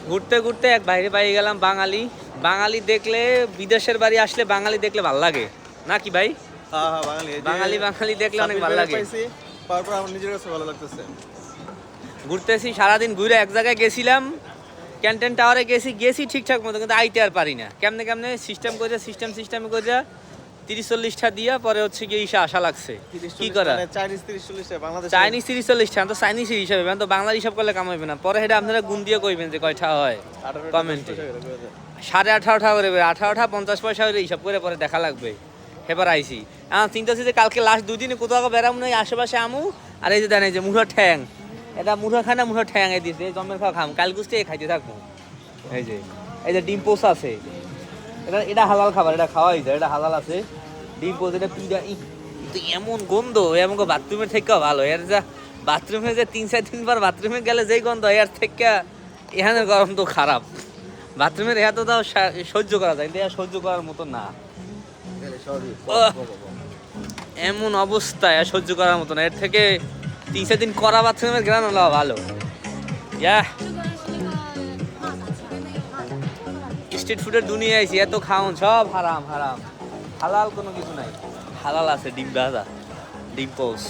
ঘুরতে ঘুরতে এক বাইরে পাই গেলাম বাঙালি। বাঙালি দেখলে, বিদেশের বাড়ি আসলে বাঙালি দেখলে ভাল লাগে না কি ভাই? হ্যাঁ হ্যাঁ, বাঙালি এই যে বাঙালি বাঙালি দেখলে অনেক সাব্বির ভালো ভাইরে লাগে। পাইছি, পাওয়ার পর আমার নিজের কাছে ভালো লাগতেছে। ঘুরতেছি সারাদিন, ঘুরে এক জায়গায় গেছিলাম, ক্যান্টেন টাওয়ারে গেছি ঠিকঠাক মতো, কিন্তু আইতে আর পারি না। কেমনে কেমনে সিস্টেম করে সিস্টেম করে 30-40টা দিয়া পরে হচ্ছে গিয়ে আসা লাগছে। কি করা, চাইনিজ 30-40 টাকা, বাংলাদেশ চাইনিজ 30-40টা, তো চাইনিজ হিসাবে তো বাংলা হিসাব করলে কামাইবে না। পরে সেটা আপনারা গুণ দিয়ে কইবেন যে কয়টা হয় কমেন্টে। 18.5 করে 18 50 পয়সা হলে হিসাব করে পরে দেখা লাগবে। এবার আইসি চিন্তা আছে যে কালকে লাস্ট 2 দিনে কোথাও বেড়াম নয়, আশেপাশে আমু। আর এই যে দেন এই যে মুঠো ঠ্যাং, এটা মুঠো খায় না, মুঠো ঠ্যাং দিয়েছে, জমের খাওয়া খাম, কাল গুছতে খাইতে থাকবো। এই যে ডিম পোস আছে, এটা হালাল খাবার, এটা খাওয়াই যায়, এটা হালাল আছে। ডিম পোস, এটা পিড়া, কিন্তু এমন গন্ধ, এমন বাথরুমের থেকেও ভালো। এর যা বাথরুমে যে 3-4 বার বাথরুমে গেলে যেই গন্ধ, এর থেকে এখানের গরম তো খারাপ। বাথরুমের এত তাও সহ্য করা যায়, কিন্তু এর সহ্য করার মতো না। এমন অবস্থা, এর সহ্য করার মতো না। এর থেকে 3-4 দিন করা বাথরুমের গ্রান হলো ভালো। স্ট্রিট ফুডের দুনিয়া আইছি, এত খাওন সব হারাম হারাম, হালাল কোনো কিছু নাই। হালাল আছে ডিম ভাজা, ডিম পোস।